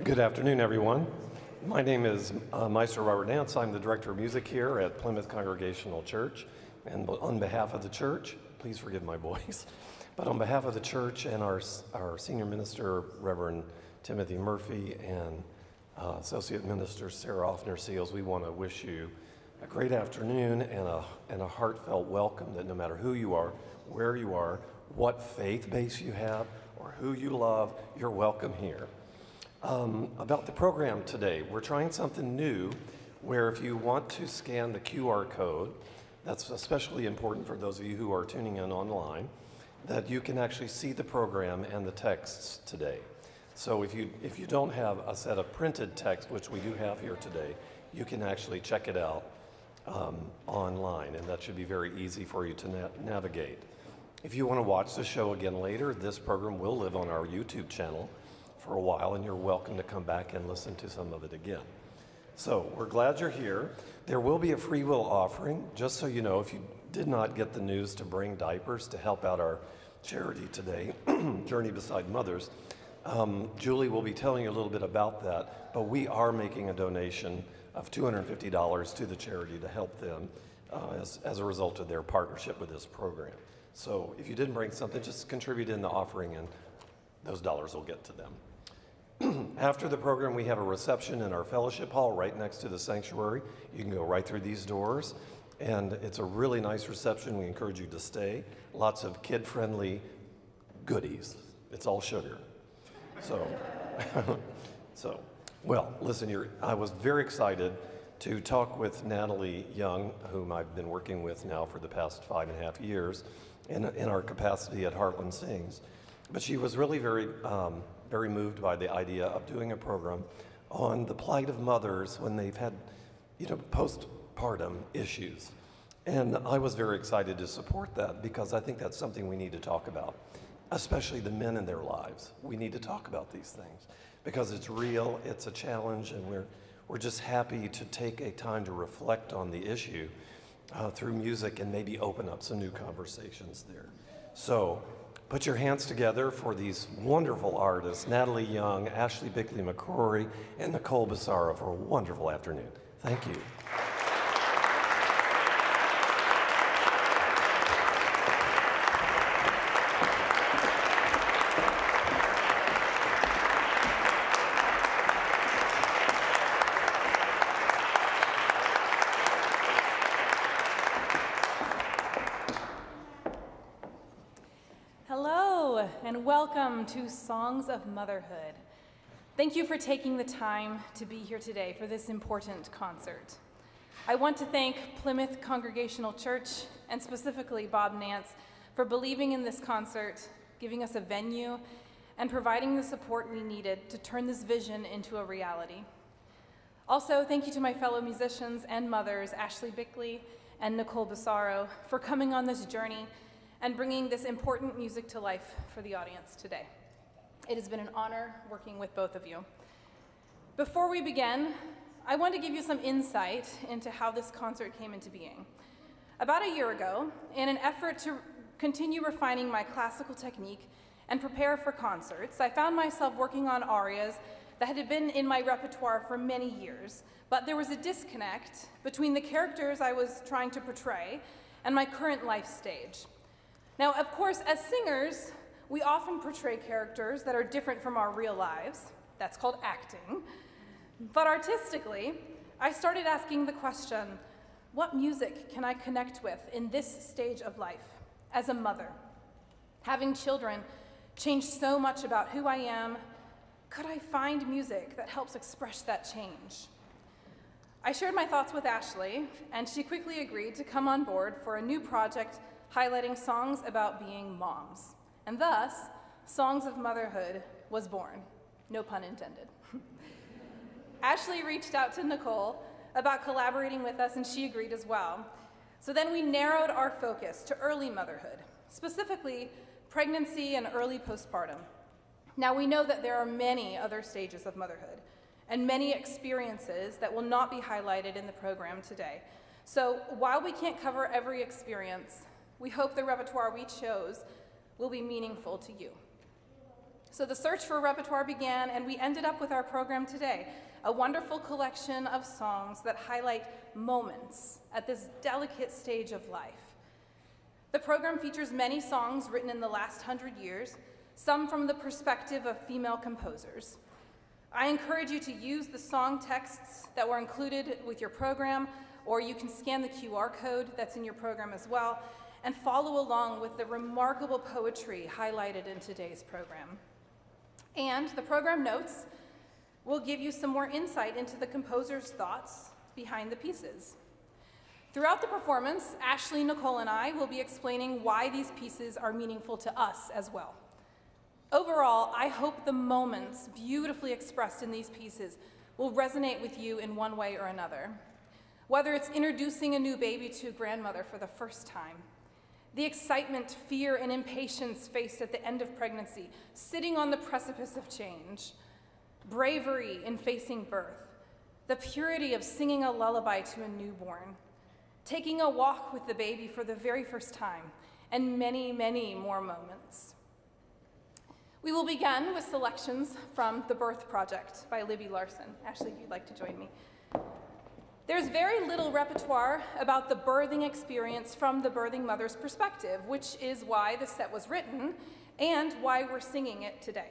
Good afternoon, everyone. My name is Meister Robert Nance. I'm the Director of Music here at Plymouth Congregational Church. And on behalf of the church, please forgive my voice, but on behalf of the church and our Senior Minister, Reverend Timothy Murphy, and Associate Minister Sarah Offner-Seals, we want to wish you a great afternoon and a heartfelt welcome that no matter who you are, where you are, what faith base you have, or who you love, you're welcome here. About the program today, we're trying something new where if you want to scan the QR code, that's especially important for those of you who are tuning in online, that you can actually see the program and the texts today. So if you don't have a set of printed text, which we do have here today, you can actually check it out online, and that should be very easy for you to navigate. If you want to watch the show again later, this program will live on our YouTube channel for a while, and you're welcome to come back and listen to some of it again. So we're glad you're here. There will be a free will offering. Just so you know, if you did not get the news to bring diapers to help out our charity today, Journey Beside Mothers, Julie will be telling you a little bit about that, but we are making a donation of $250 to the charity to help them as a result of their partnership with this program. So if you didn't bring something, just contribute in the offering and those dollars will get to them. After the program, we have a reception in our fellowship hall right next to the sanctuary. You can go right through these doors, and it's a really nice reception. We encourage you to stay. Lots of kid-friendly goodies. It's all sugar. Well, listen, I was very excited to talk with Natalie Young, whom I've been working with now for the past 5.5 years in our capacity at Heartland Sings. But she was really very moved by the idea of doing a program on the plight of mothers when they've had, postpartum issues. And I was very excited to support that because I think that's something we need to talk about, especially the men in their lives. We need to talk about these things because it's real, it's a challenge, and we're just happy to take a time to reflect on the issue through music and maybe open up some new conversations there. So put your hands together for these wonderful artists, Natalie Young, Ashley Bickley-McCrory, and Nicole Bissaro for a wonderful afternoon. Thank you. And welcome to Songs of Motherhood. Thank you for taking the time to be here today for this important concert. I want to thank Plymouth Congregational Church and specifically Bob Nance for believing in this concert, giving us a venue, and providing the support we needed to turn this vision into a reality. Also, thank you to my fellow musicians and mothers, Ashley Bickley and Nicole Bissaro, for coming on this journey and bringing this important music to life for the audience today. It has been an honor working with both of you. Before we begin, I want to give you some insight into how this concert came into being. About a year ago, in an effort to continue refining my classical technique and prepare for concerts, I found myself working on arias that had been in my repertoire for many years, but there was a disconnect between the characters I was trying to portray and my current life stage. Now, of course, as singers, we often portray characters that are different from our real lives. That's called acting. But artistically, I started asking the question, what music can I connect with in this stage of life as a mother? Having children changed so much about who I am. Could I find music that helps express that change? I shared my thoughts with Ashley, and she quickly agreed to come on board for a new project highlighting songs about being moms. And thus, Songs of Motherhood was born. No pun intended. Ashley reached out to Nicole about collaborating with us, and she agreed as well. So then we narrowed our focus to early motherhood, specifically pregnancy and early postpartum. Now we know that there are many other stages of motherhood and many experiences that will not be highlighted in the program today. So while we can't cover every experience, we hope the repertoire we chose will be meaningful to you. So the search for repertoire began, and we ended up with our program today, a wonderful collection of songs that highlight moments at this delicate stage of life. The program features many songs written in the last 100 years, some from the perspective of female composers. I encourage you to use the song texts that were included with your program, or you can scan the QR code that's in your program as well, and follow along with the remarkable poetry highlighted in today's program. And the program notes will give you some more insight into the composer's thoughts behind the pieces. Throughout the performance, Ashley, Nicole, and I will be explaining why these pieces are meaningful to us as well. Overall, I hope the moments beautifully expressed in these pieces will resonate with you in one way or another. Whether it's introducing a new baby to a grandmother for the first time, the excitement, fear, and impatience faced at the end of pregnancy, sitting on the precipice of change, bravery in facing birth, the purity of singing a lullaby to a newborn, taking a walk with the baby for the very first time, and many, many more moments. We will begin with selections from The Birth Project by Libby Larson. Ashley, if you'd like to join me. There's very little repertoire about the birthing experience from the birthing mother's perspective, which is why the set was written and why we're singing it today.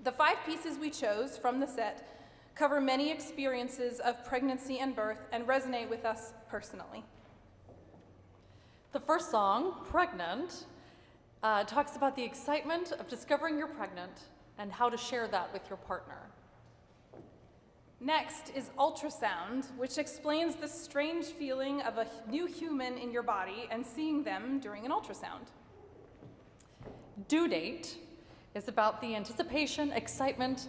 The 5 pieces we chose from the set cover many experiences of pregnancy and birth and resonate with us personally. The first song, Pregnant, talks about the excitement of discovering you're pregnant and how to share that with your partner. Next is Ultrasound, which explains the strange feeling of a new human in your body and seeing them during an ultrasound. Due Date is about the anticipation, excitement,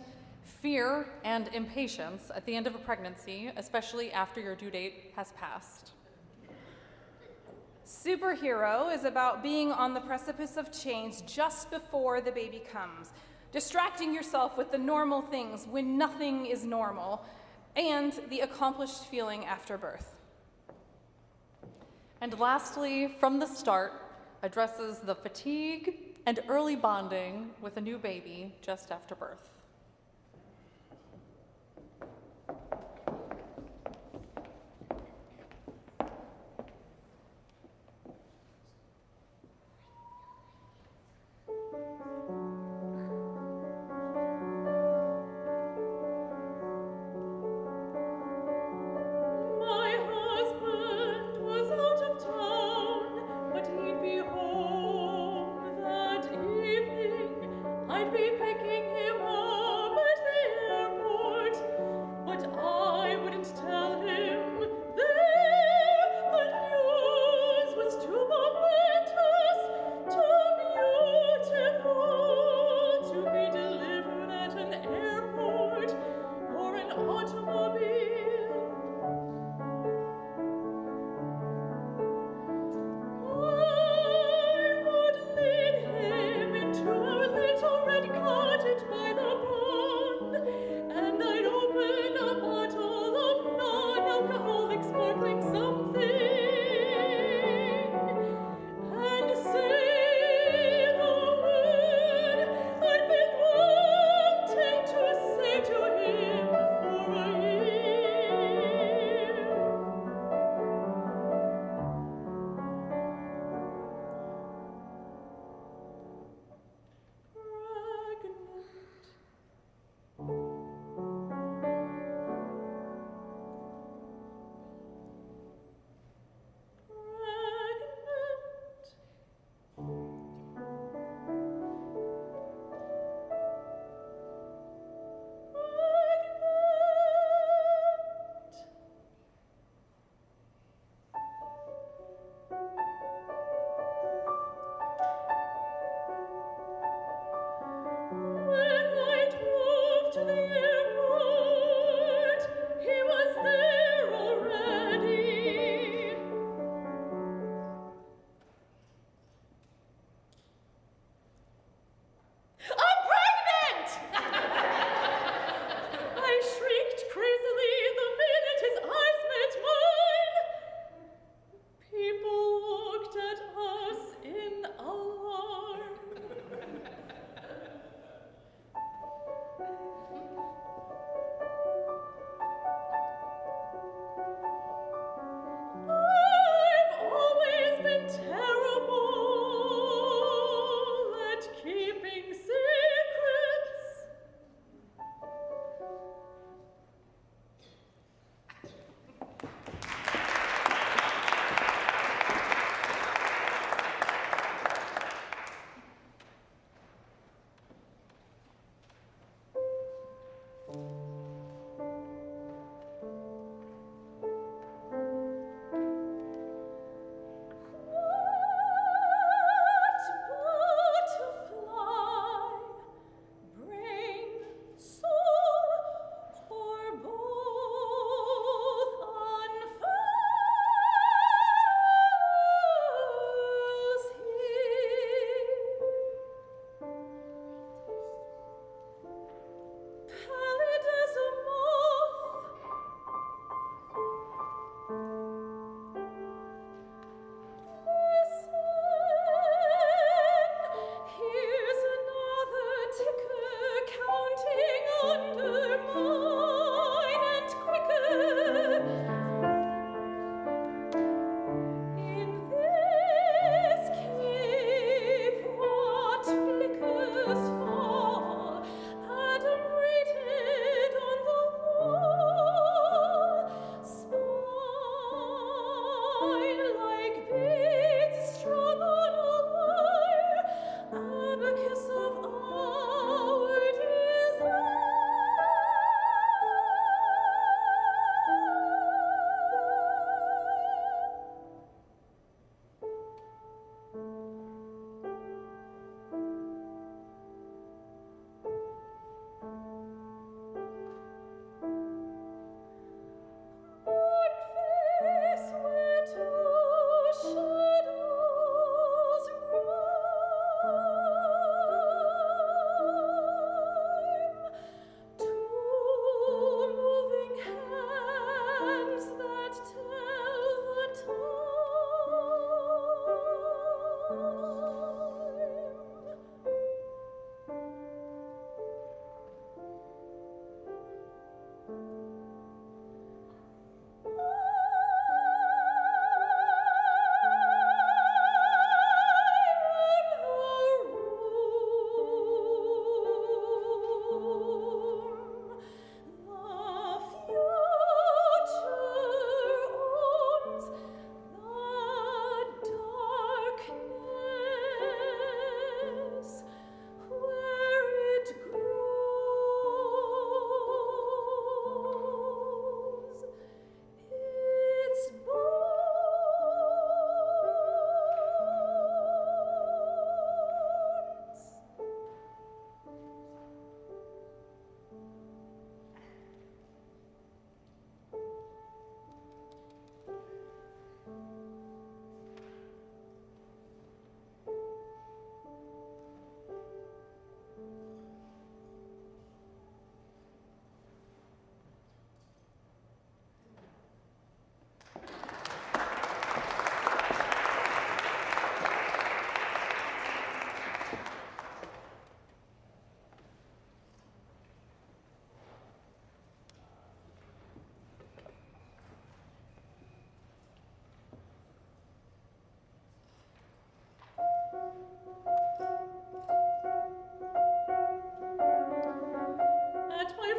fear, and impatience at the end of a pregnancy, especially after your due date has passed. Superhero is about being on the precipice of change just before the baby comes, distracting yourself with the normal things when nothing is normal, and the accomplished feeling after birth. And lastly, From the Start addresses the fatigue and early bonding with a new baby just after birth.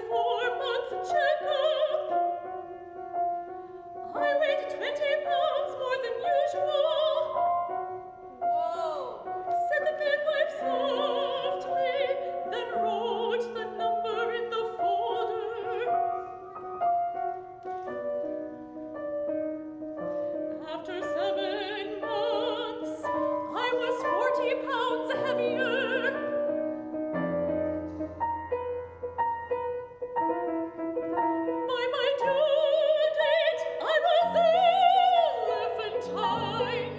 4-month checkup. I weighed 20 pounds more than usual. Whoa, said the midwife softly, then wrote the number in the folder. After 7 months, I was 40 pounds heavier. By my due date, I was elephantine.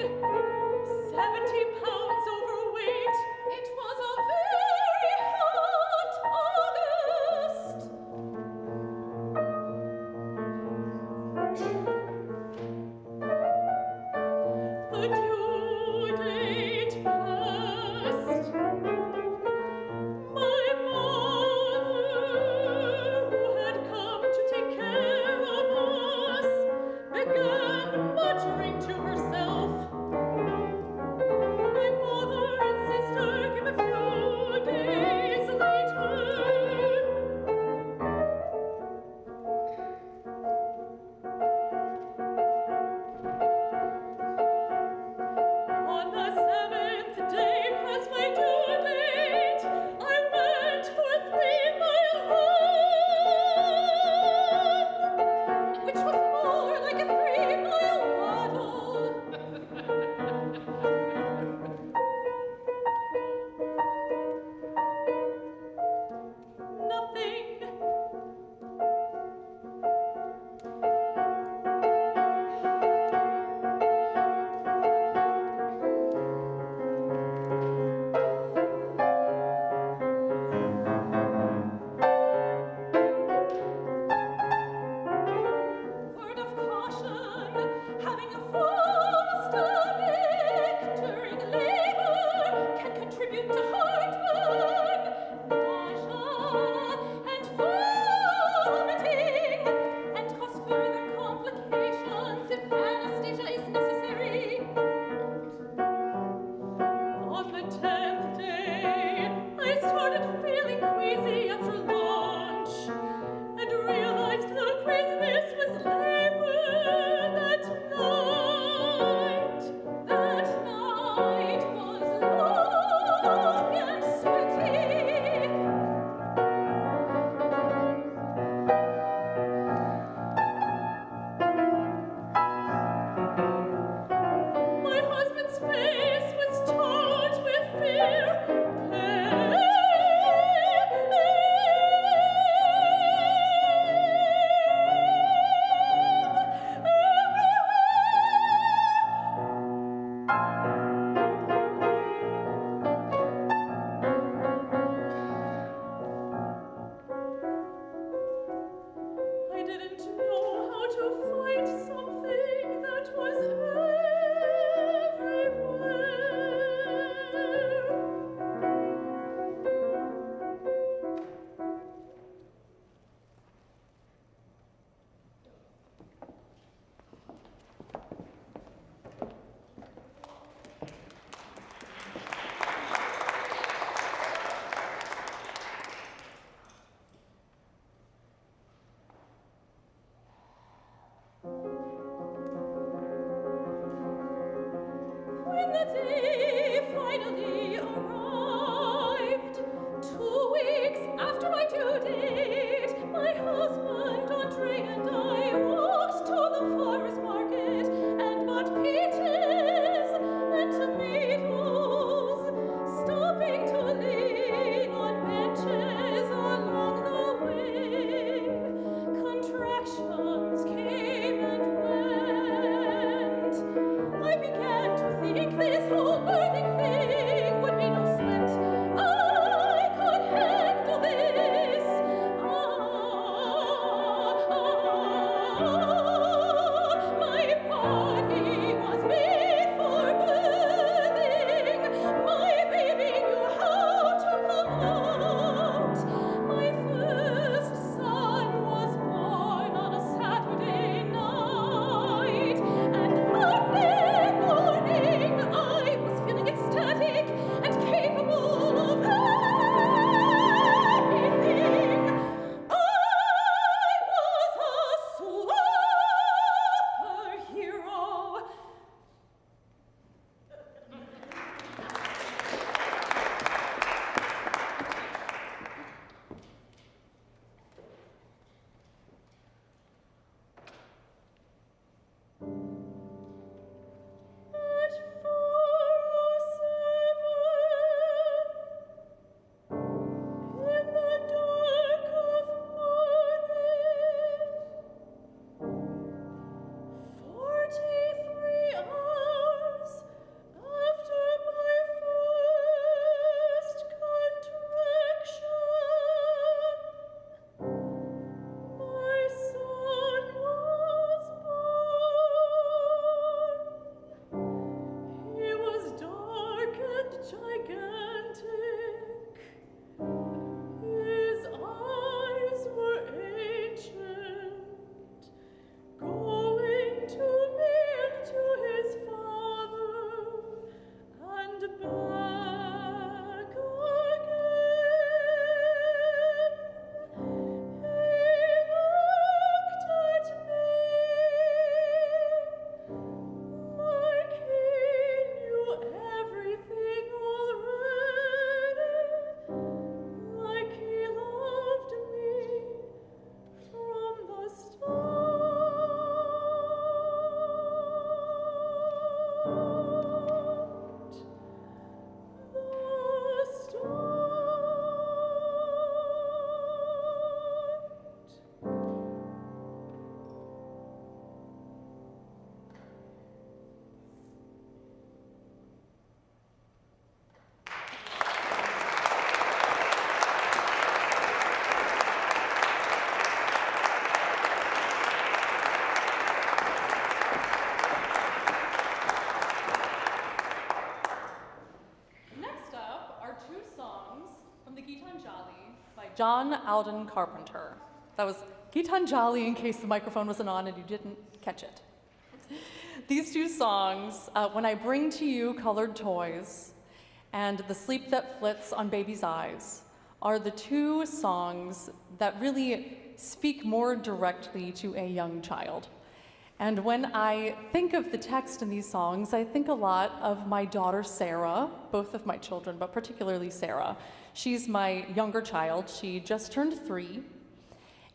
70 pounds overweight. It was a very hot August. The due date passed. My mother, who had come to take care of us, began muttering to herself. My father and sister came a few days later. On the 7th day past my due date, I went for a 3-mile run, which was more like a 3-mile waddle. Nothing. Word of caution, having a full stomach during labor can contribute to heartburn, nausea, and vomiting, and cause further complications if anesthesia is necessary. On the 10th day, I started feeling queasy after lunch and realized the craziness was labor that night. That night was long and sweaty. My husband's face was charged with fear. Pale John Alden Carpenter. That was Gitanjali in case the microphone wasn't on and you didn't catch it. These two songs, When I Bring to You Colored Toys and The Sleep That Flits on Baby's Eyes, are the two songs that really speak more directly to a young child. And when I think of the text in these songs, I think a lot of my daughter Sarah, both of my children, but particularly Sarah. She's my younger child. She just turned 3.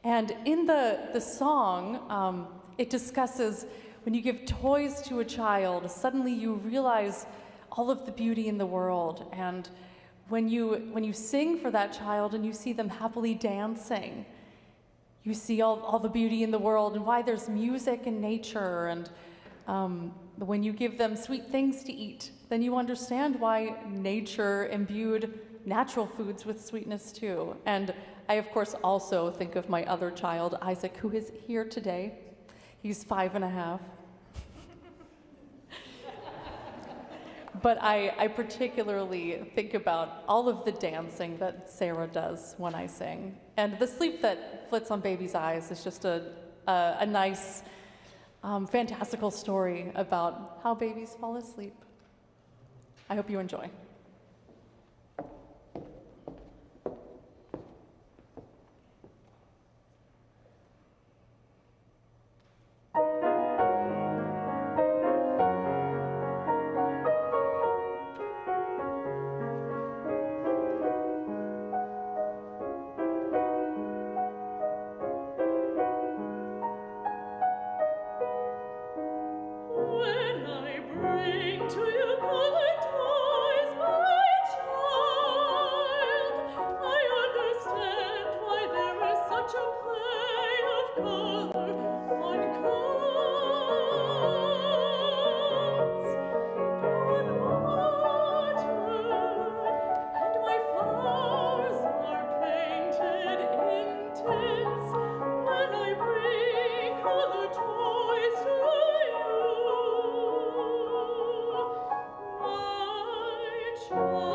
And in the song, it discusses when you give toys to a child, suddenly you realize all of the beauty in the world. And when you sing for that child and you see them happily dancing, you see all the beauty in the world and why there's music and nature. And when you give them sweet things to eat, then you understand why nature imbued natural foods with sweetness too. And I, of course, also think of my other child, Isaac, who is here today. He's 5.5. But I particularly think about all of the dancing that Sarah does when I sing. And The Sleep That Flits on Baby's Eyes is just a nice, fantastical story about how babies fall asleep. I hope you enjoy. When I bring to you colored toys, my child, I understand why there is such a play of color on clouds, on water, and why flowers are painted in tints. When I bring colored toys to you, my child.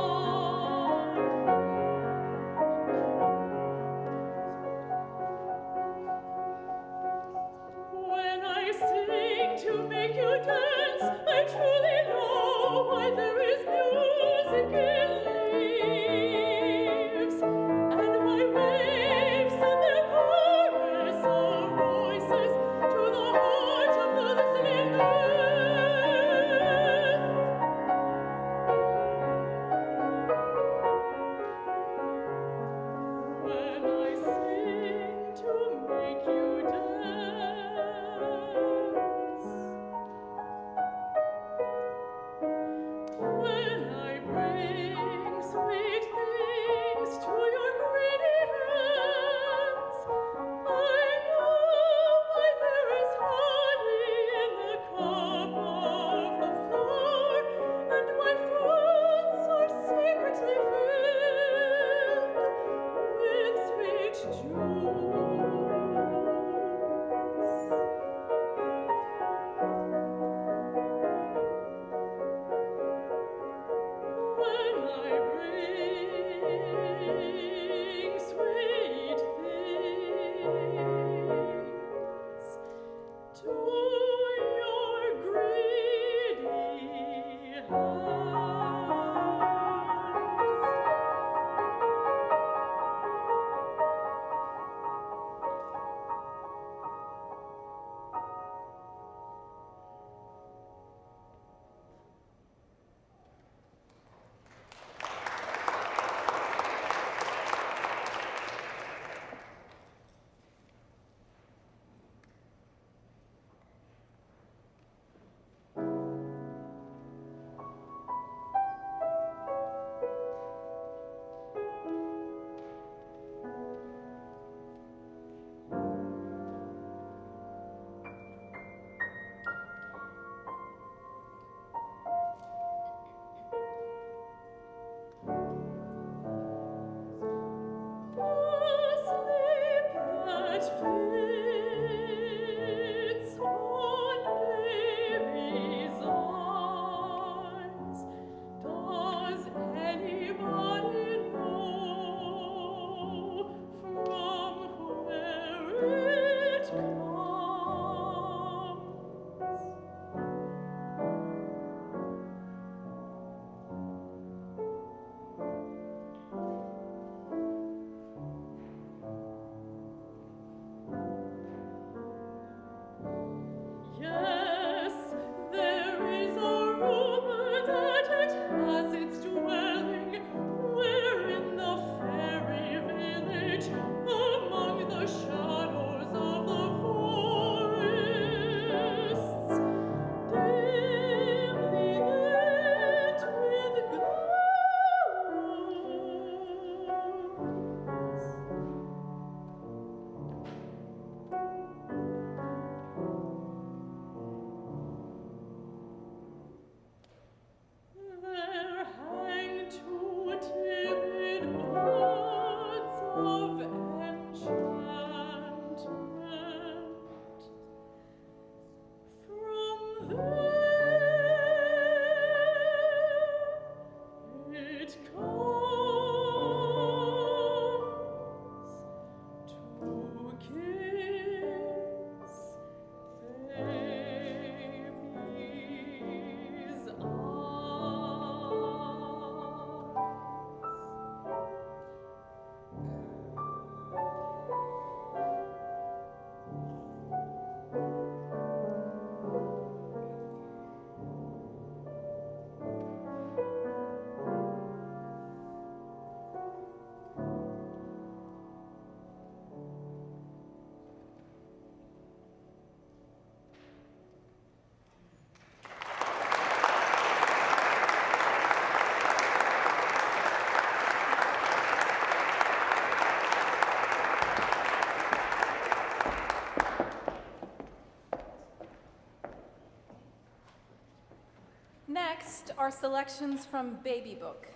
are selections from Baby Book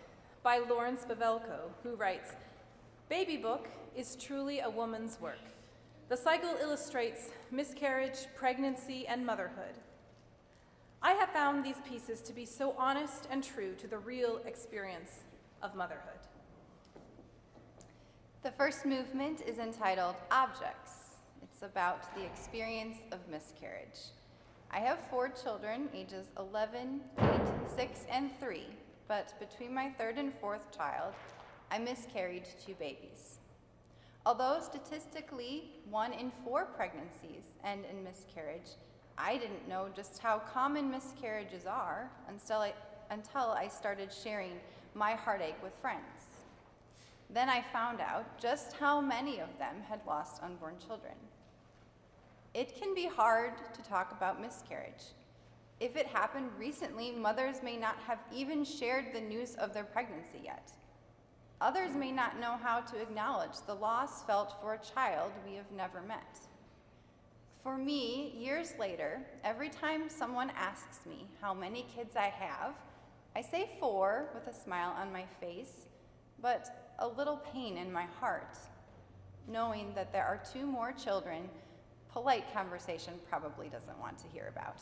by Lawrence Bavelko, who writes, "Baby Book is truly a woman's work. The cycle illustrates miscarriage, pregnancy, and motherhood. I have found these pieces to be so honest and true to the real experience of motherhood." The first movement is entitled Objects. It's about the experience of miscarriage. I have 4 children, ages 11, 8, 6, and 3, but between my 3rd and 4th child, I miscarried 2 babies. Although statistically 1 in 4 pregnancies end in miscarriage, I didn't know just how common miscarriages are until I started sharing my heartache with friends. Then I found out just how many of them had lost unborn children. It can be hard to talk about miscarriage. If it happened recently, mothers may not have even shared the news of their pregnancy yet. Others may not know how to acknowledge the loss felt for a child we have never met. For me, years later, every time someone asks me how many kids I have, I say 4 with a smile on my face, but a little pain in my heart, knowing that there are 2 more children polite conversation probably doesn't want to hear about.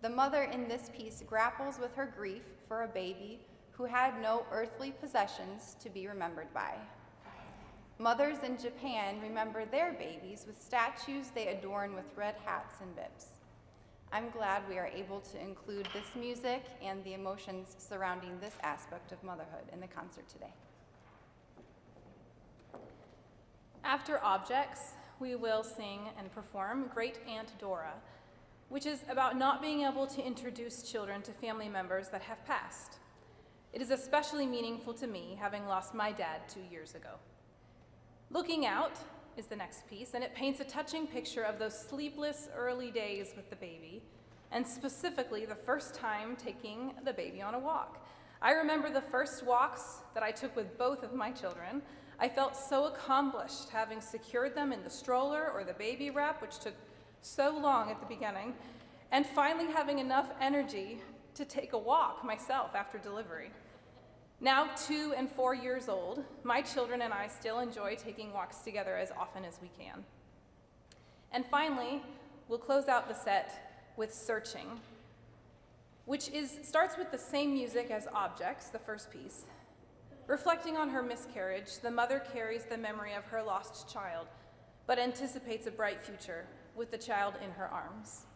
The mother in this piece grapples with her grief for a baby who had no earthly possessions to be remembered by. Mothers in Japan remember their babies with statues they adorn with red hats and bibs. I'm glad we are able to include this music and the emotions surrounding this aspect of motherhood in the concert today. After Objects, we will sing and perform Great Aunt Dora, which is about not being able to introduce children to family members that have passed. It is especially meaningful to me, having lost my dad 2 years ago. Looking Out is the next piece, and it paints a touching picture of those sleepless early days with the baby, and specifically the first time taking the baby on a walk. I remember the first walks that I took with both of my children. I felt so accomplished having secured them in the stroller or the baby wrap, which took so long at the beginning, and finally having enough energy to take a walk myself after delivery. Now 2 and 4 years old, my children and I still enjoy taking walks together as often as we can. And finally, we'll close out the set with Searching, which starts with the same music as Objects, the first piece. Reflecting on her miscarriage, the mother carries the memory of her lost child, but anticipates a bright future with the child in her arms.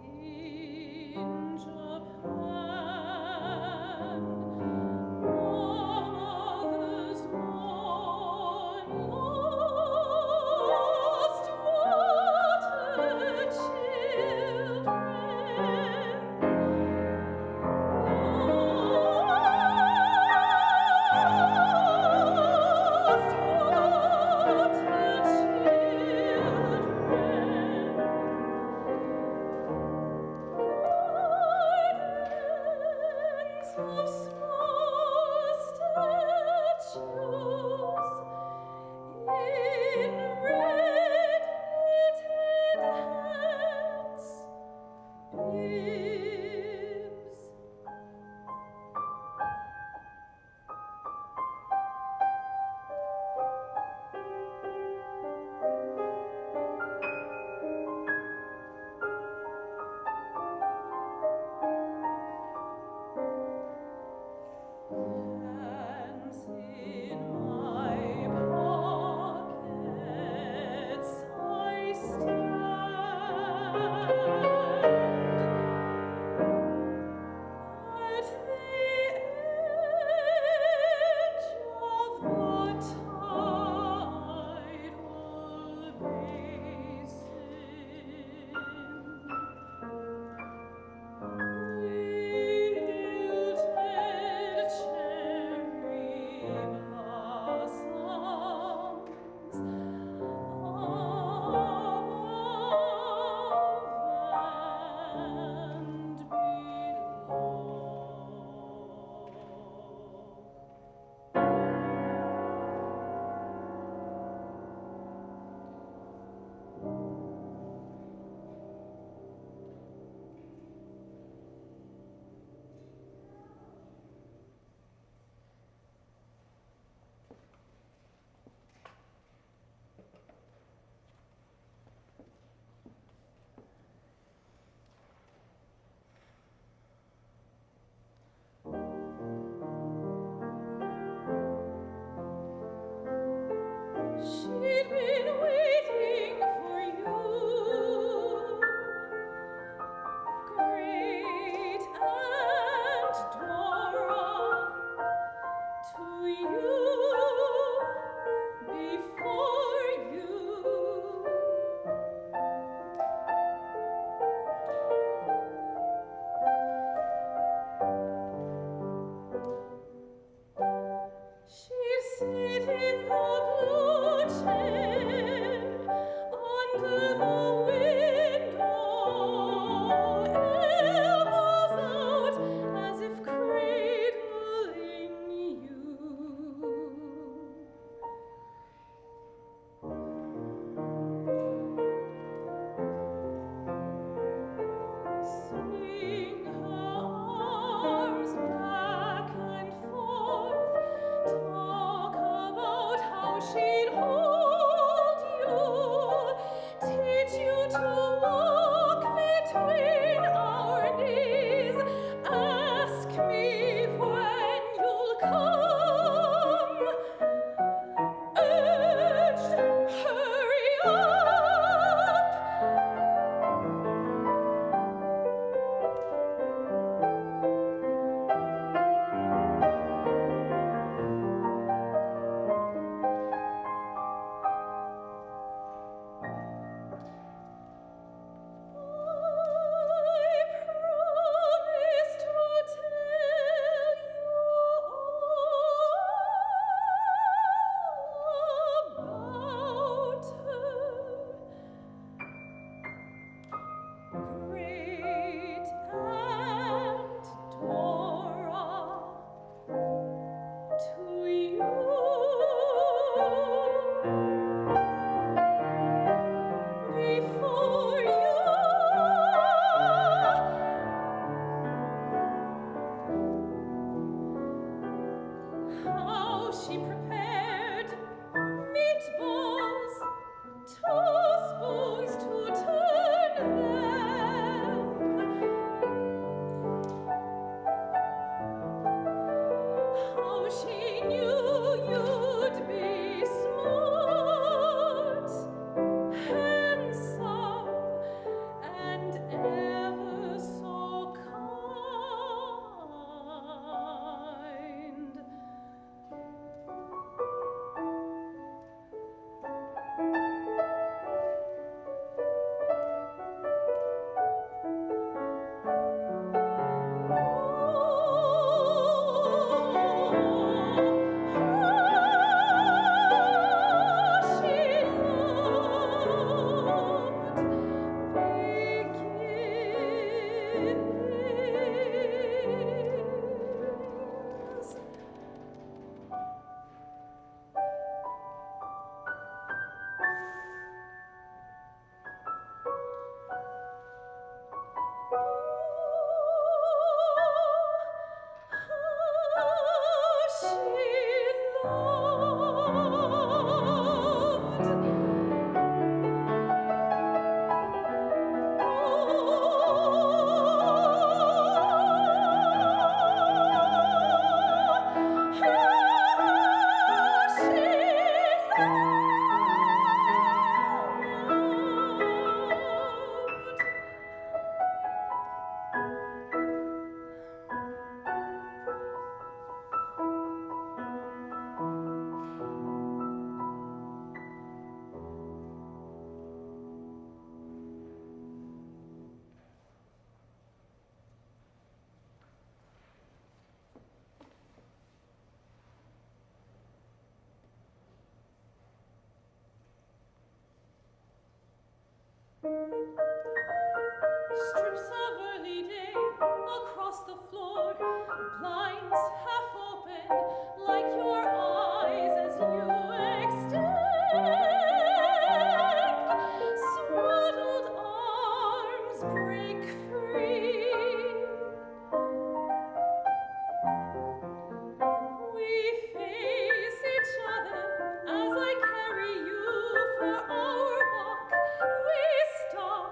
In Japan, mothers mourn lost water children. Lost water children. Strips of early day across the floor, blinds half open, like your eyes as you extend. Swaddled arms break free. We face each other as I carry you for our walk. We stop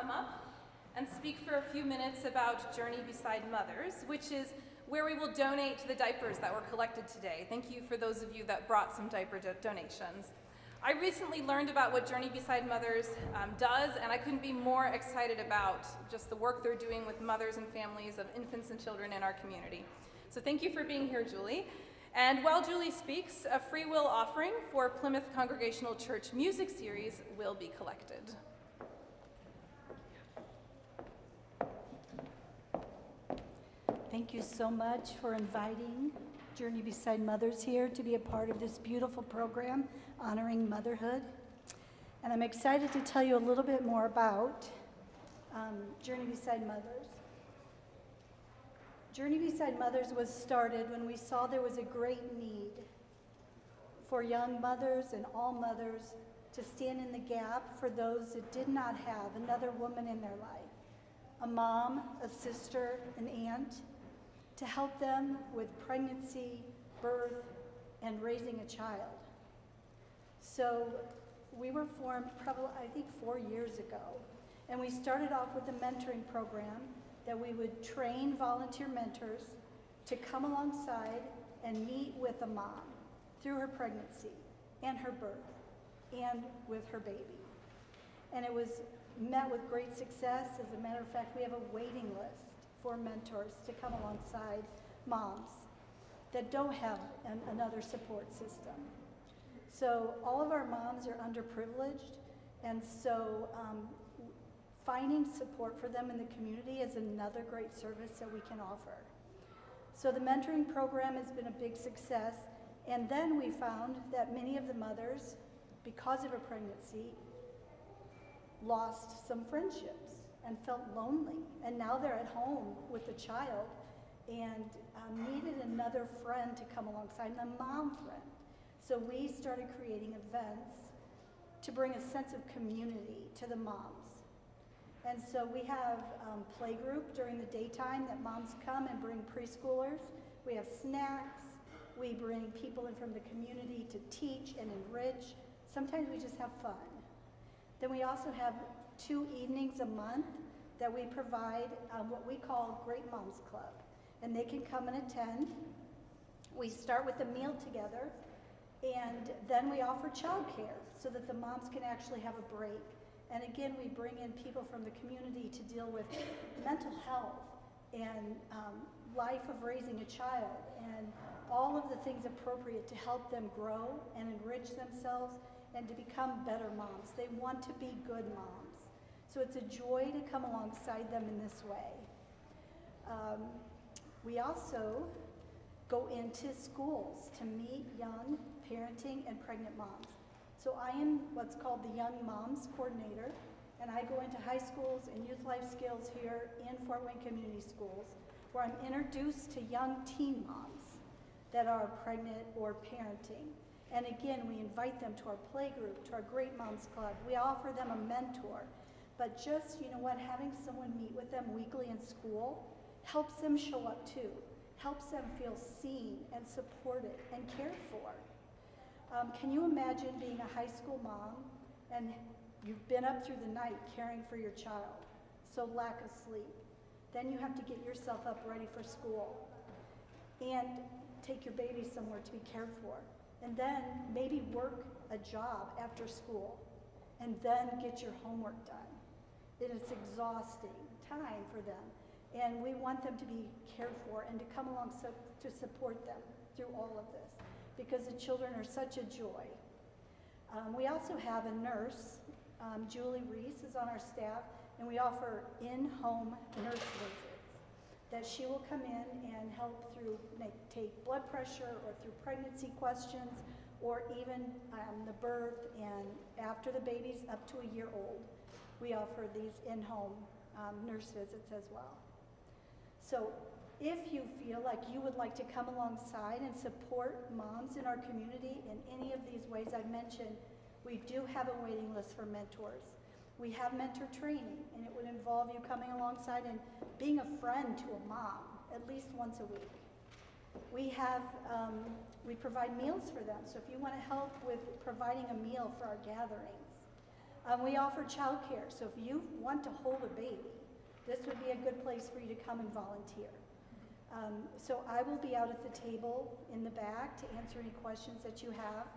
come up and speak for a few minutes about Journey Beside Mothers, which is where we will donate the diapers that were collected today. Thank you for those of you that brought some diaper donations. I recently learned about what Journey Beside Mothers does, and I couldn't be more excited about just the work they're doing with mothers and families of infants and children in our community. So thank you for being here, Julie. And while Julie speaks, a free will offering for Plymouth Congregational Church music series will be collected. Thank you so much for inviting Journey Beside Mothers here to be a part of this beautiful program honoring motherhood. And I'm excited to tell you a little bit more about Journey Beside Mothers. Journey Beside Mothers was started when we saw there was a great need for young mothers and all mothers to stand in the gap for those that did not have another woman in their life, a mom, a sister, an aunt, to help them with pregnancy, birth, and raising a child. So we were formed probably, I think, 4 years ago, and we started off with a mentoring program that we would train volunteer mentors to come alongside and meet with a mom through her pregnancy and her birth and with her baby. And it was met with great success. As a matter of fact, we have a waiting list for mentors to come alongside moms that don't have another support system. So all of our moms are underprivileged, and so finding support for them in the community is another great service that we can offer. So the mentoring program has been a big success, and then we found that many of the mothers, because of a pregnancy, lost some friendships and felt lonely, and now they're at home with a child and needed another friend to come alongside, and a mom friend. So we started creating events to bring a sense of community to the moms. And so we have play group during the daytime that moms come and bring preschoolers. We have snacks. We bring people in from the community to teach and enrich. Sometimes we just have fun. Then we also have 2 evenings a month that we provide what we call Great Moms Club. And they can come and attend. We start with a meal together, and then we offer childcare so that the moms can actually have a break. And again, we bring in people from the community to deal with mental health and life of raising a child and all of the things appropriate to help them grow and enrich themselves and to become better moms. They want to be good moms. So it's a joy to come alongside them in this way. We also go into schools to meet young parenting and pregnant moms. So I am what's called the Young Moms Coordinator, and I go into high schools and youth life skills here in Fort Wayne Community Schools, where I'm introduced to young teen moms that are pregnant or parenting. And again, we invite them to our play group, to our Great Moms Club. We offer them a mentor. But just, you know what, having someone meet with them weekly in school helps them show up too, helps them feel seen and supported and cared for. Can you imagine being a high school mom and you've been up through the night caring for your child, so lack of sleep. Then you have to get yourself up ready for school and take your baby somewhere to be cared for. And then maybe work a job after school and then get your homework done. It is exhausting time for them. And we want them to be cared for and to come along to support them through all of this, because the children are such a joy. We also have a nurse, Julie Reese is on our staff, and we offer in-home nurse visits that she will come in and help through, take blood pressure or through pregnancy questions, or even the birth and after the baby's up to a year old. We offer these in-home nurse visits as well. So if you feel like you would like to come alongside and support moms in our community in any of these ways I've mentioned, we do have a waiting list for mentors. We have mentor training, and it would involve you coming alongside and being a friend to a mom at least once a week. We have, we provide meals for them, so if you want to help with providing a meal for our gatherings, We offer childcare, so if you want to hold a baby, this would be a good place for you to come and volunteer. So I will be out at the table in the back to answer any questions that you have.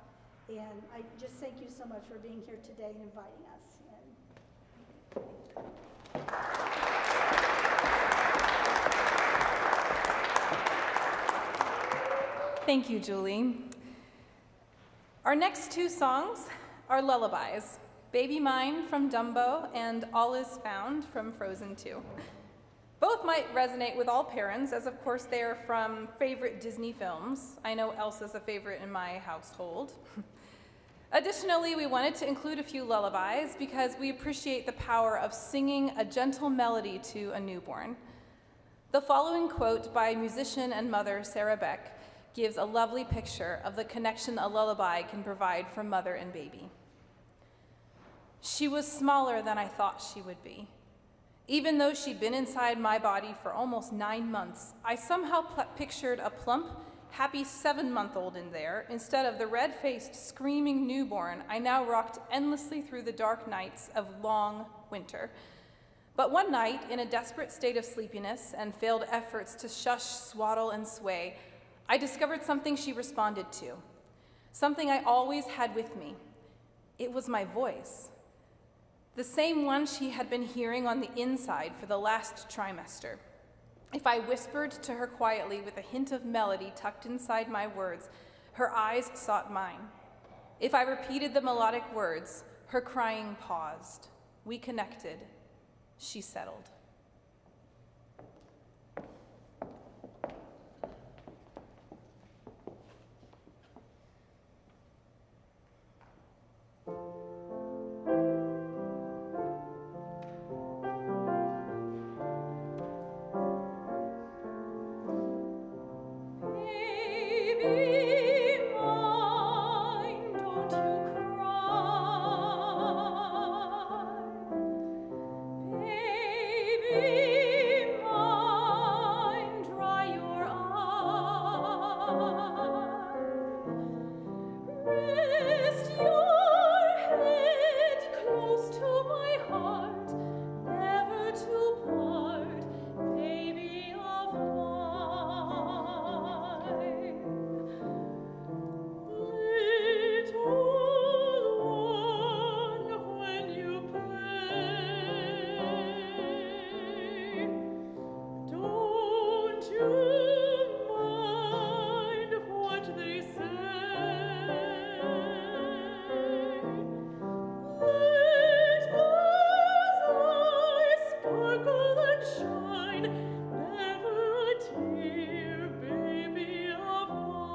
And I just thank you so much for being here today and inviting us. Thank you, Julie. Our next two songs are lullabies, Baby Mine from Dumbo and All Is Found from Frozen 2. Both might resonate with all parents, as of course they are from favorite Disney films. I know Elsa's a favorite in my household. Additionally, we wanted to include a few lullabies because we appreciate the power of singing a gentle melody to a newborn. The following quote by musician and mother Sarah Beck gives a lovely picture of the connection a lullaby can provide for mother and baby. She was smaller than I thought she would be. Even though she'd been inside my body for almost 9 months, I somehow pictured a plump, happy 7-month-old in there instead of the red-faced, screaming newborn I now rocked endlessly through the dark nights of long winter. But one night, in a desperate state of sleepiness and failed efforts to shush, swaddle, and sway, I discovered something she responded to, something I always had with me. It was my voice, the same one she had been hearing on the inside for the last trimester. If I whispered to her quietly with a hint of melody tucked inside my words, her eyes sought mine. If I repeated the melodic words, her crying paused. We connected. She settled. Baby mine, don't you cry. Baby mine, dry your eye. Rest your head close to my heart, never to part, baby of mine. Little one, when you play, don't you mind what they say. Let those eyes sparkle and shine, never a tear, baby of mine.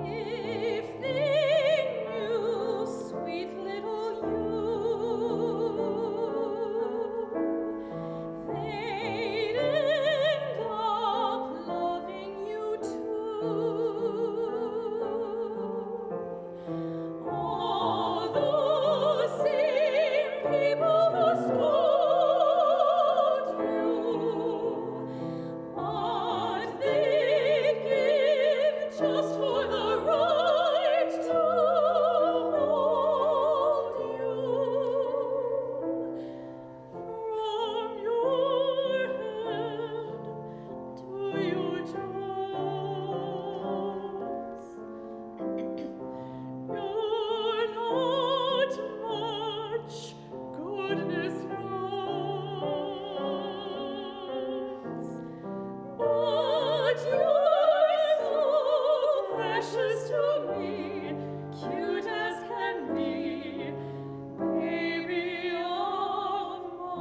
If they knew, sweet little you, they'd end up loving you too. All those same people who scold you, what they'd give just for the right to hold you. From your head to your toes, you're not much, goodness knows, but you're so precious to me, cute as can be, baby of mine.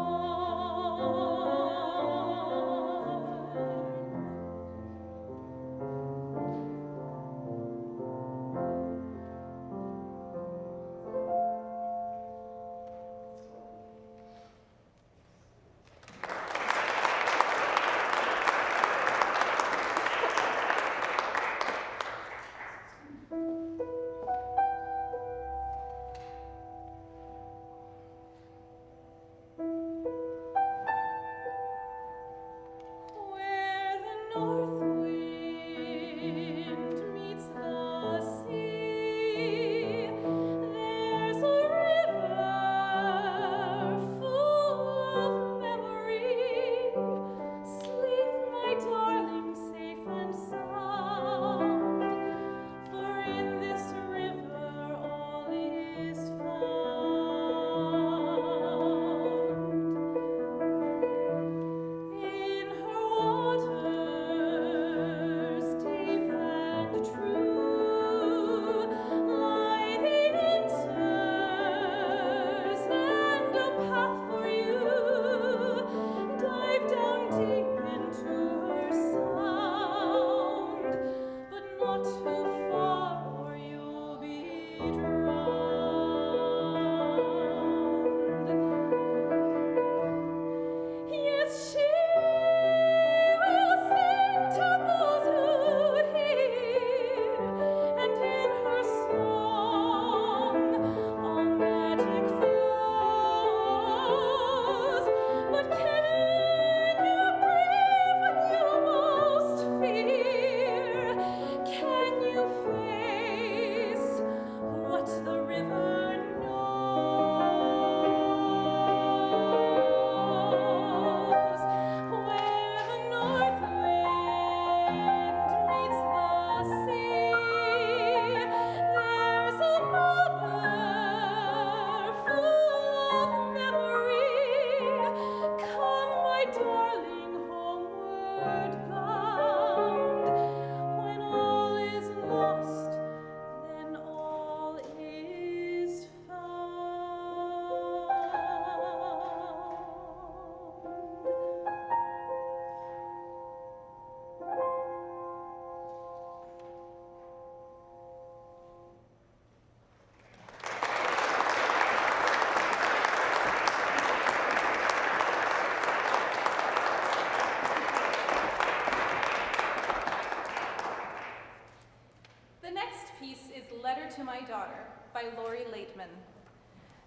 piece is Letter to My Daughter by Lori Laitman.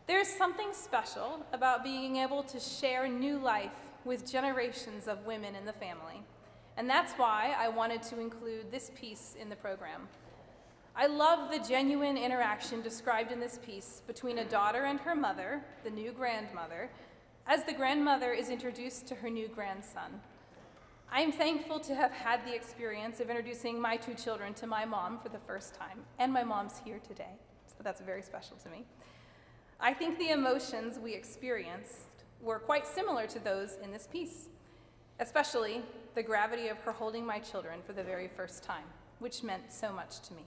There's something special about being able to share new life with generations of women in the family, and that's why I wanted to include this piece in the program. I love the genuine interaction described in this piece between a daughter and her mother, the new grandmother, as the grandmother is introduced to her new grandson. I am thankful to have had the experience of introducing my two children to my mom for the first time, and my mom's here today, so that's very special to me. I think the emotions we experienced were quite similar to those in this piece, especially the gravity of her holding my children for the very first time, which meant so much to me.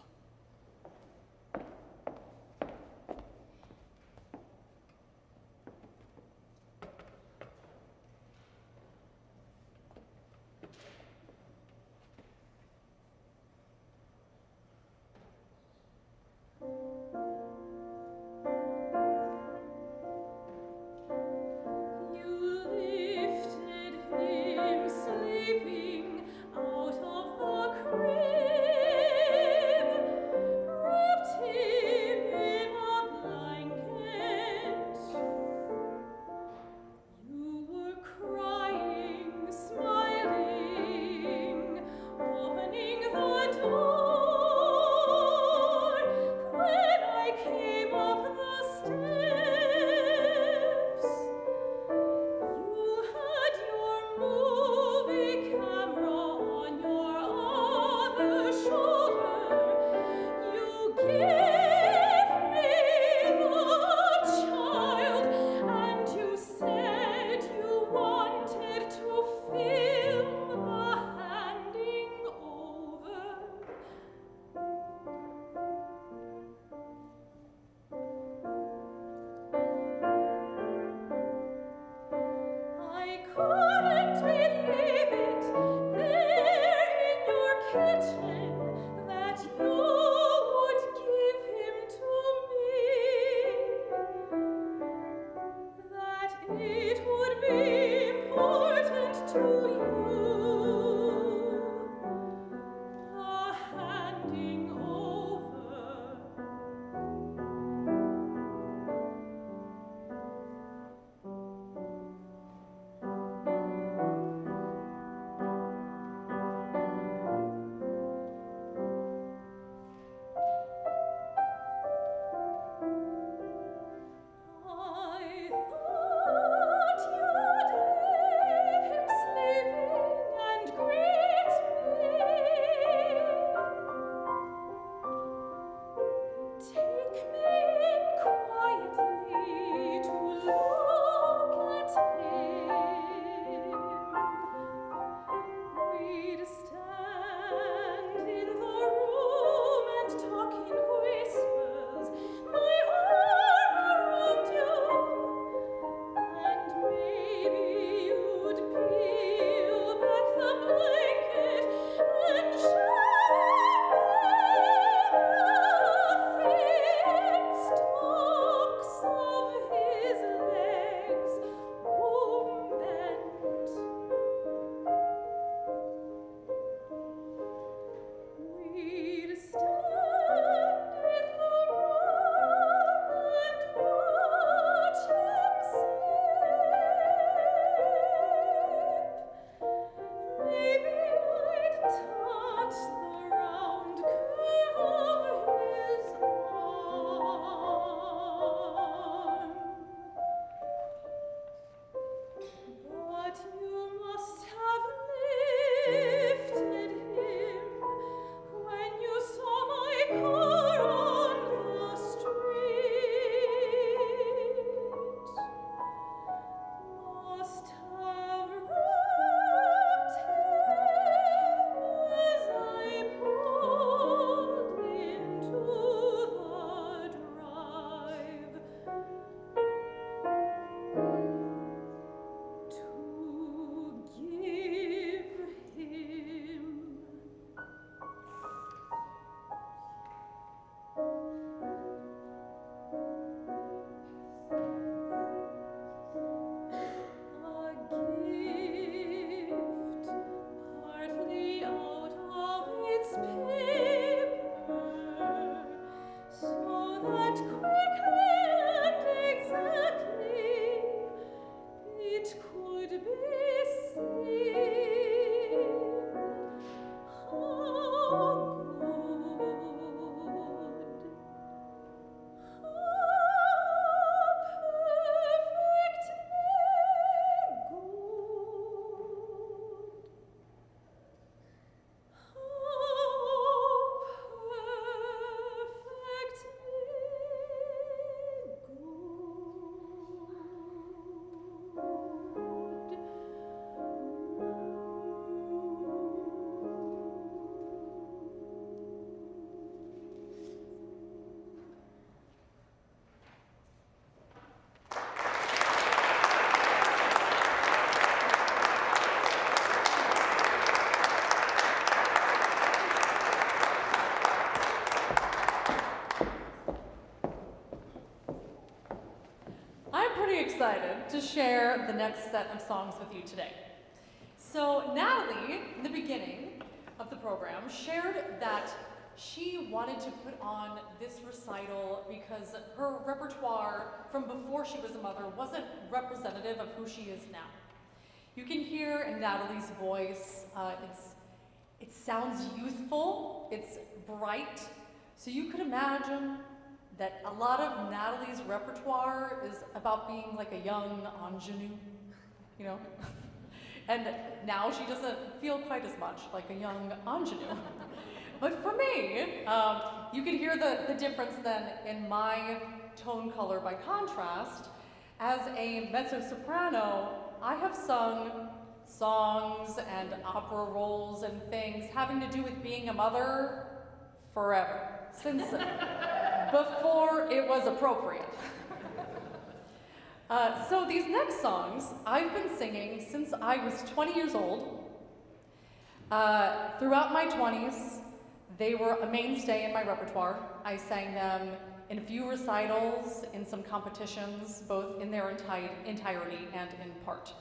excited to share the next set of songs with you today. So Natalie, in the beginning of the program, shared that she wanted to put on this recital because her repertoire from before she was a mother wasn't representative of who she is now. You can hear in Natalie's voice, it sounds youthful, it's bright, so you could imagine that a lot of Natalie's repertoire is about being like a young ingenue, you know? And now she doesn't feel quite as much like a young ingenue. But for me, you can hear the difference then in my tone color by contrast. As a mezzo-soprano, I have sung songs and opera roles and things having to do with being a mother forever, since before it was appropriate. So these next songs I've been singing since I was 20 years old. Throughout my 20s, they were a mainstay in my repertoire. I sang them in a few recitals, in some competitions, both in their entirety and in part.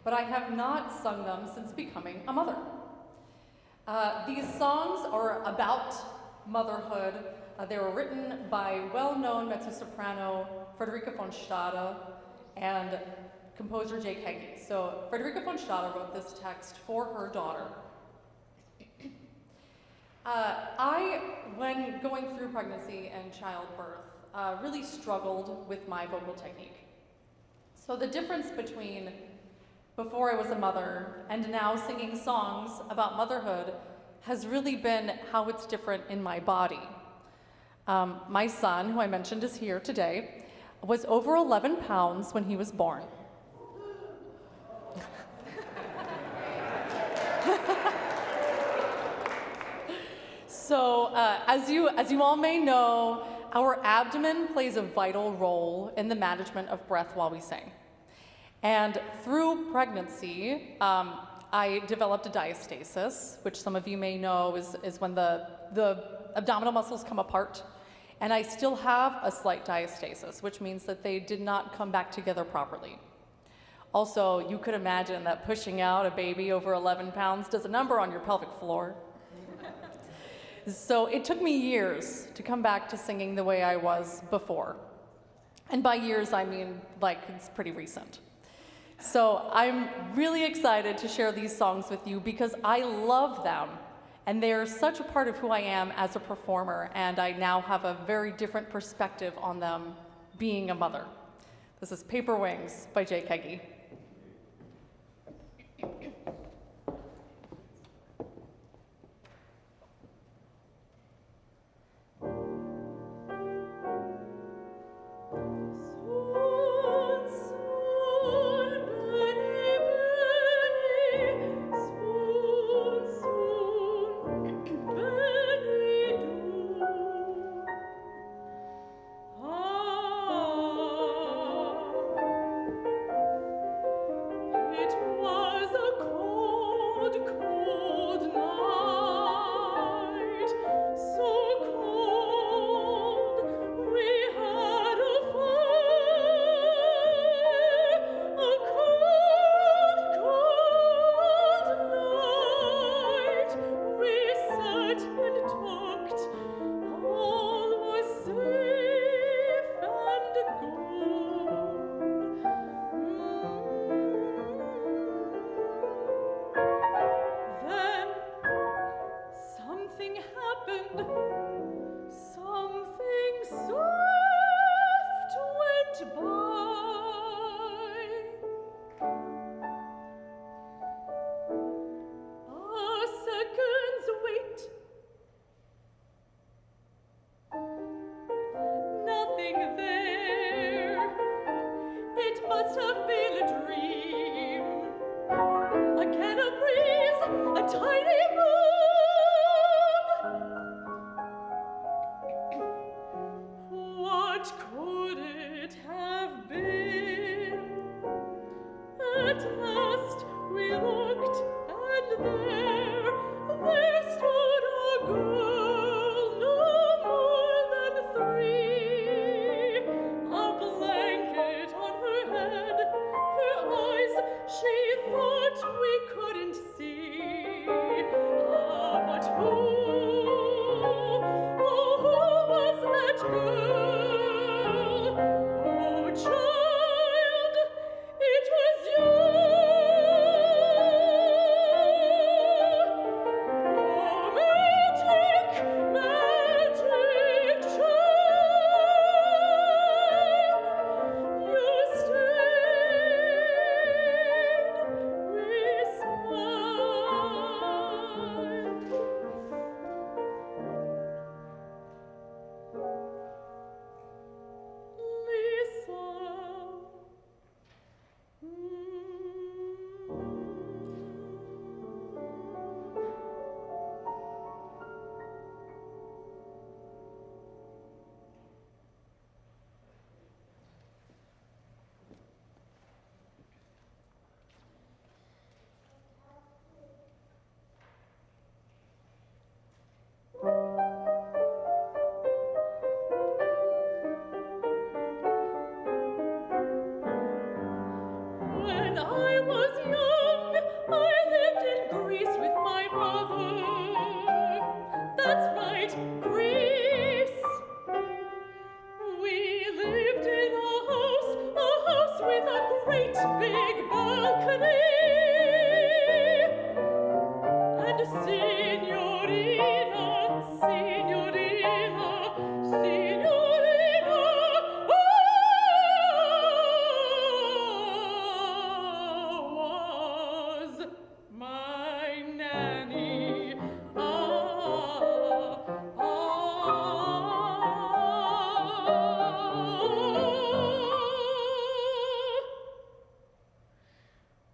But I have not sung them since becoming a mother. These songs are about motherhood. They were written by well-known mezzo-soprano Frederica von Stade and composer Jake Heggie. So Frederica von Stade wrote this text for her daughter. When going through pregnancy and childbirth, really struggled with my vocal technique. So the difference between before I was a mother and now singing songs about motherhood has really been how it's different in my body. My son, who I mentioned is here today, was over 11 pounds when he was born. So, as you all may know, our abdomen plays a vital role in the management of breath while we sing. And through pregnancy, I developed a diastasis, which some of you may know is when the abdominal muscles come apart. And I still have a slight diastasis, which means that they did not come back together properly. Also, you could imagine that pushing out a baby over 11 pounds does a number on your pelvic floor. So it took me years to come back to singing the way I was before. And by years, I mean, like, it's pretty recent. So I'm really excited to share these songs with you because I love them. And they're such a part of who I am as a performer, and I now have a very different perspective on them being a mother. This is Paper Wings by Jake Heggie. What could it have been? such girl. Oh, child, it was you. Oh, magic, magic child, you stayed, we smiled. Lisa. When I was young, I lived in Greece with my mother. That's right, Greece. We lived in a house with a great big balcony. And signorina, signorina, signorina, was my nanny.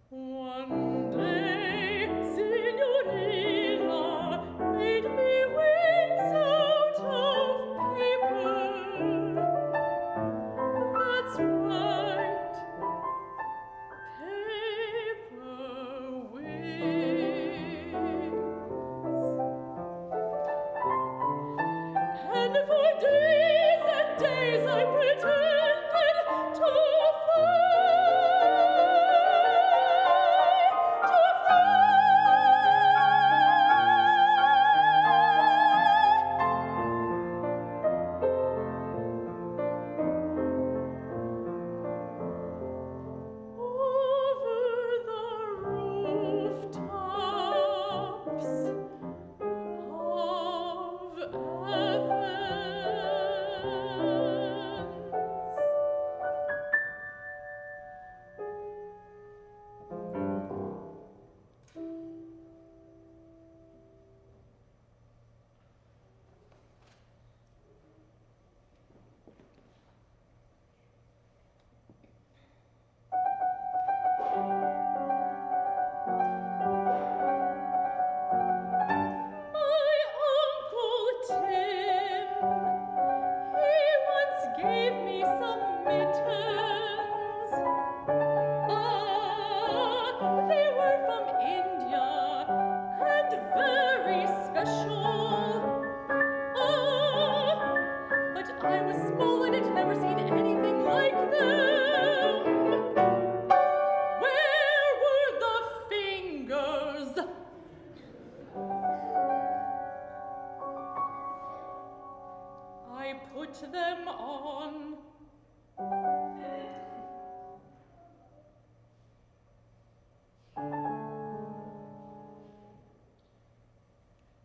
One day, signorina made me wings out of paper. That's right, paper wings. And for days and days I pretended to over the rooftops of My Uncle Tim, he once gave me some mittens. They were from India and very special. But I was small and had never seen anything like them. Where were the fingers? I put them on.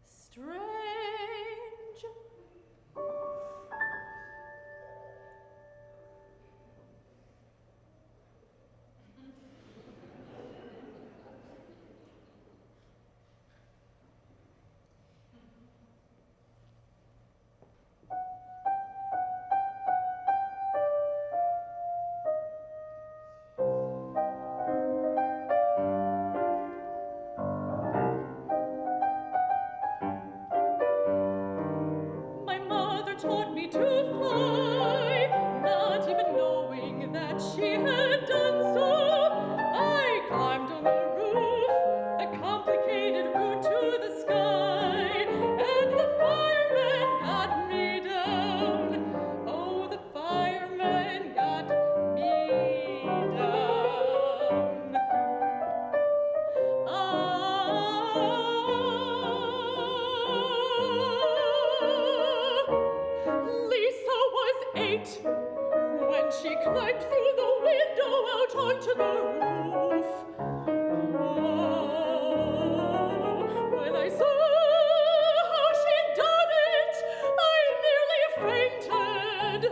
Strange. night when she climbed through the window out onto the roof. Oh, when I saw how she'd done it, I nearly fainted.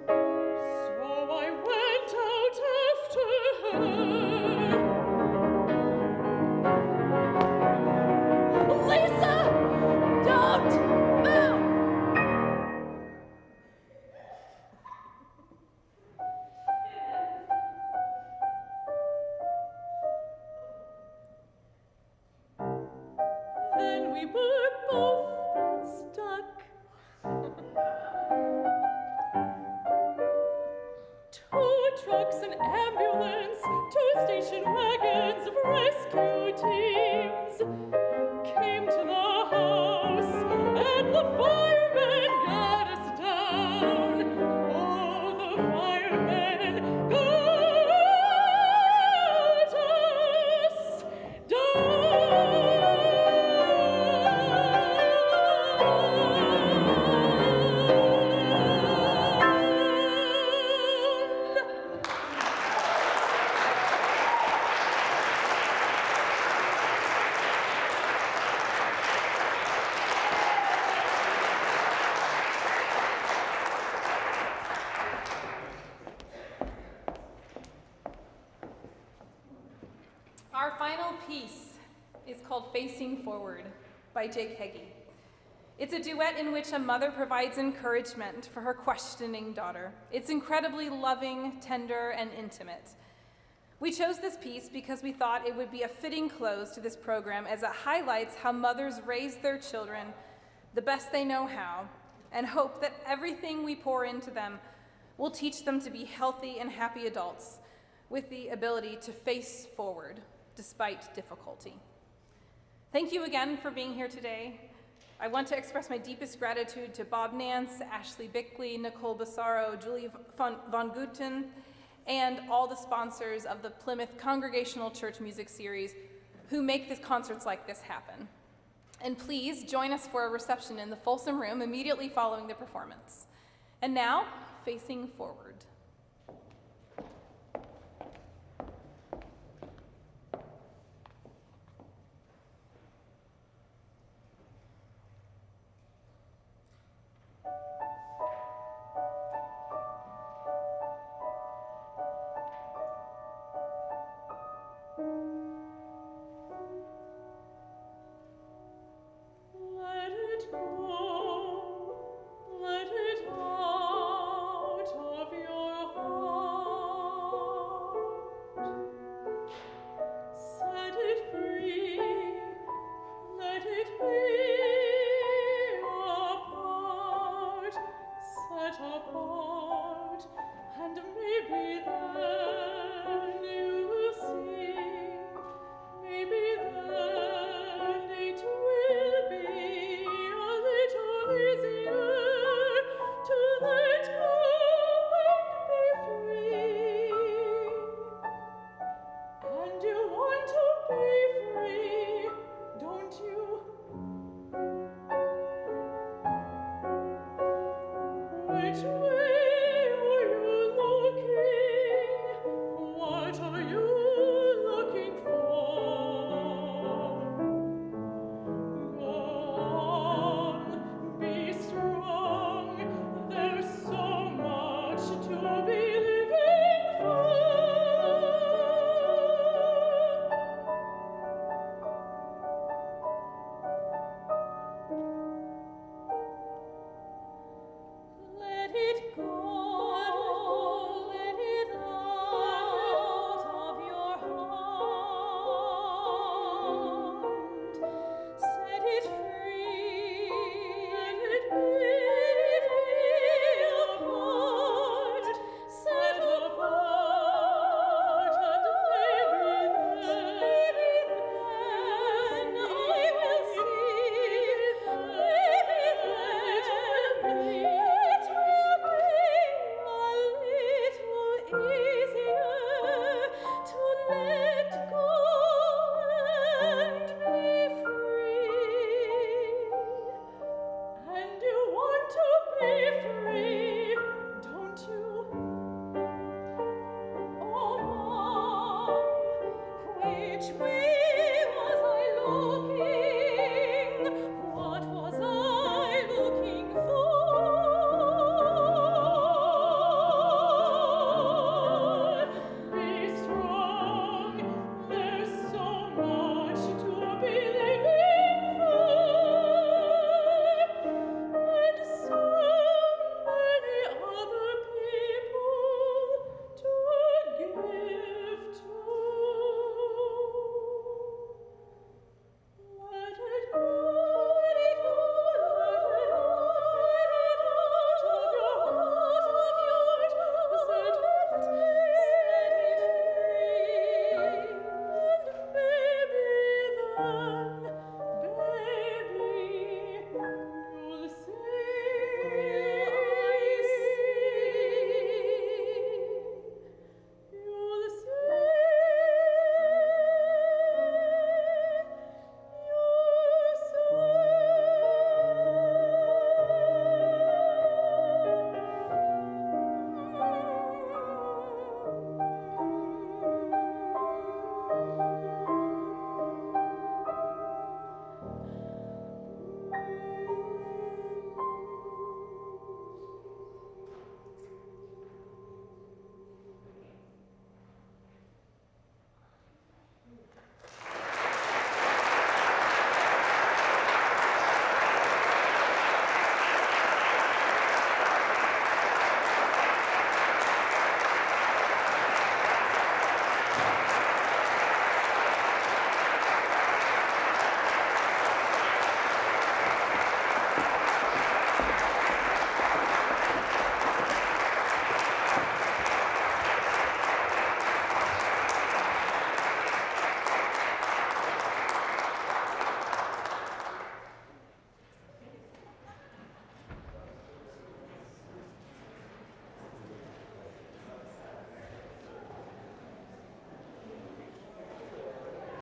So I went out after her. Lisa, don't move! Then we were both stuck. Two trucks, an ambulance, two station wagons of rescue teams came to the house, and the firemen got us down. Oh, the firemen got us down. Our final piece is called Facing Forward by Jake Heggie. It's a duet in which a mother provides encouragement for her questioning daughter. It's incredibly loving, tender, and intimate. We chose this piece because we thought it would be a fitting close to this program as it highlights how mothers raise their children the best they know how and hope that everything we pour into them will teach them to be healthy and happy adults with the ability to face forward despite difficulty. Thank you again for being here today. I want to express my deepest gratitude to Bob Nance, Ashley Bickley, Nicole Bassaro, Julie Von Guten, and all the sponsors of the Plymouth Congregational Church Music Series who make these concerts like this happen. And please join us for a reception in the Folsom Room immediately following the performance. And now, Facing Forward.